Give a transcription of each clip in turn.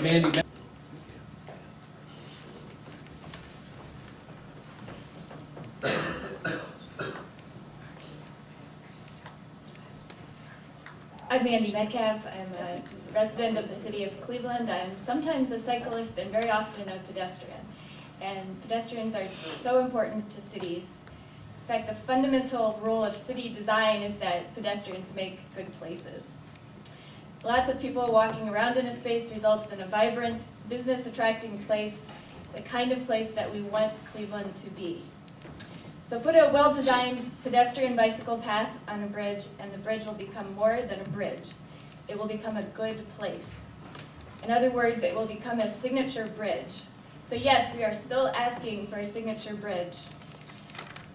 Mandy. I'm Mandy Metcalf. I'm a resident of the city of Cleveland. I'm sometimes a cyclist and very often a pedestrian. And pedestrians are so important to cities. In fact, the fundamental rule of city design is that pedestrians make good places. Lots of people walking around in a space results in a vibrant, business-attracting place, the kind of place that we want Cleveland to be. So put a well-designed pedestrian bicycle path on a bridge, and the bridge will become more than a bridge. It will become a good place. In other words, it will become a signature bridge. So yes, we are still asking for a signature bridge.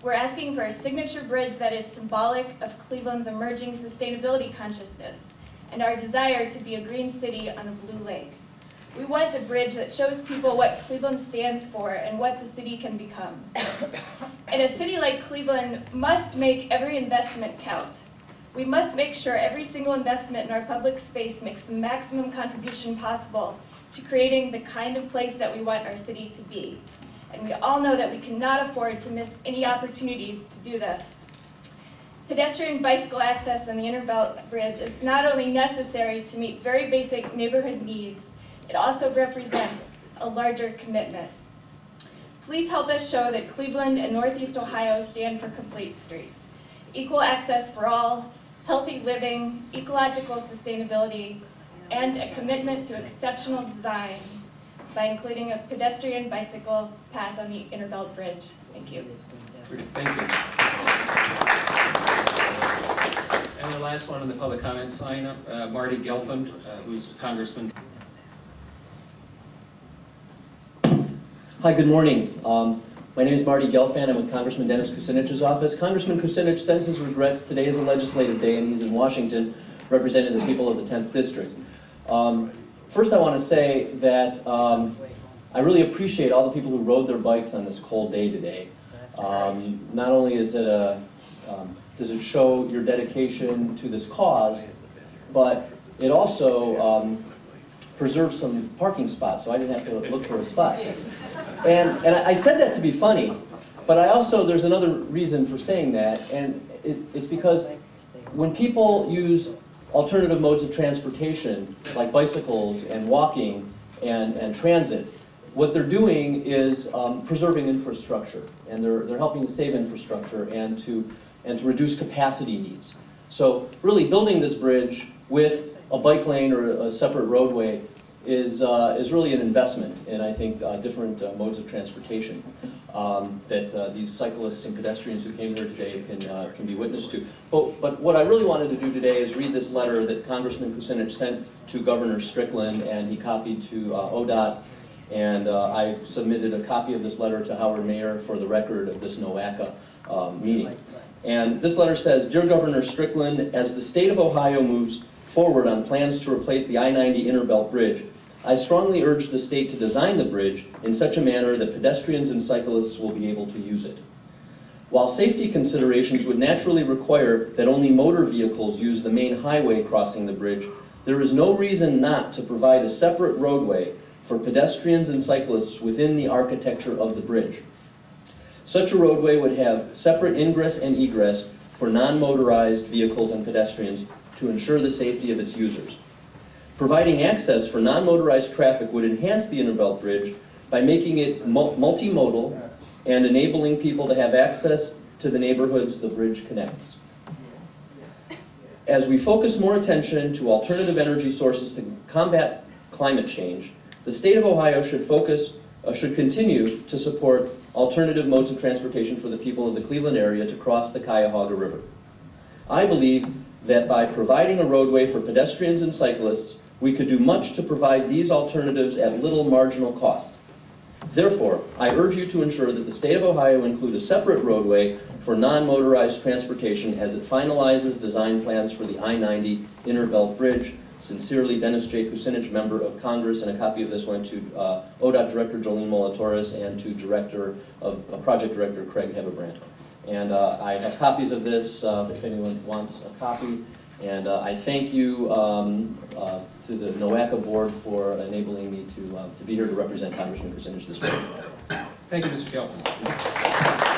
We're asking for a signature bridge that is symbolic of Cleveland's emerging sustainability consciousness and our desire to be a green city on a blue lake. We want a bridge that shows people what Cleveland stands for and what the city can become. And a city like Cleveland must make every investment count. We must make sure every single investment in our public space makes the maximum contribution possible to creating the kind of place that we want our city to be. And we all know that we cannot afford to miss any opportunities to do this. Pedestrian bicycle access on the Innerbelt Bridge is not only necessary to meet very basic neighborhood needs, it also represents a larger commitment. Please help us show that Cleveland and Northeast Ohio stand for complete streets, equal access for all, healthy living, ecological sustainability, and a commitment to exceptional design by including a pedestrian bicycle path on the Innerbelt Bridge. Thank you. Thank you. And the last one on the public comment sign up, Marty Gelfand, who's Congressman. Hi, good morning. My name is Marty Gelfand. I'm with Congressman Dennis Kucinich's office. Congressman Kucinich sends his regrets. Today is a legislative day, and he's in Washington representing the people of the 10th District. First, I want to say that I really appreciate all the people who rode their bikes on this cold day today. Not only is it does it show your dedication to this cause, but it also preserves some parking spots, so I didn't have to look for a spot. And I said that to be funny, but there's another reason for saying that, and it's because when people use alternative modes of transportation, like bicycles and walking and transit, what they're doing is preserving infrastructure, and they're helping to save infrastructure and to reduce capacity needs. So really building this bridge with a bike lane or a separate roadway is really an investment in, I think, different modes of transportation that these cyclists and pedestrians who came here today can be witness to. But what I really wanted to do today is read this letter that Congressman Kucinich sent to Governor Strickland, and he copied to ODOT, and I submitted a copy of this letter to Howard Mayer for the record of this NOACA meeting. And this letter says, "Dear Governor Strickland, as the state of Ohio moves forward on plans to replace the I-90 Innerbelt Bridge, I strongly urge the state to design the bridge in such a manner that pedestrians and cyclists will be able to use it. While safety considerations would naturally require that only motor vehicles use the main highway crossing the bridge, there is no reason not to provide a separate roadway for pedestrians and cyclists within the architecture of the bridge. Such a roadway would have separate ingress and egress for non-motorized vehicles and pedestrians to ensure the safety of its users. Providing access for non-motorized traffic would enhance the Innerbelt Bridge by making it multimodal and enabling people to have access to the neighborhoods the bridge connects. As we focus more attention to alternative energy sources to combat climate change, the state of Ohio should continue to support alternative modes of transportation for the people of the Cleveland area to cross the Cuyahoga River. I believe that by providing a roadway for pedestrians and cyclists, we could do much to provide these alternatives at little marginal cost. Therefore, I urge you to ensure that the state of Ohio include a separate roadway for non-motorized transportation as it finalizes design plans for the I-90 Innerbelt Bridge. Sincerely, Dennis J. Kucinich, Member of Congress, and a copy of this went to ODOT Director Jolene Molatoris and to Project Director Craig Hebebrand. And I have copies of this if anyone wants a copy. And I thank you to the NOACA board for enabling me to be here to represent Congressman Kucinich this morning. Thank you, Mr. Gelfen.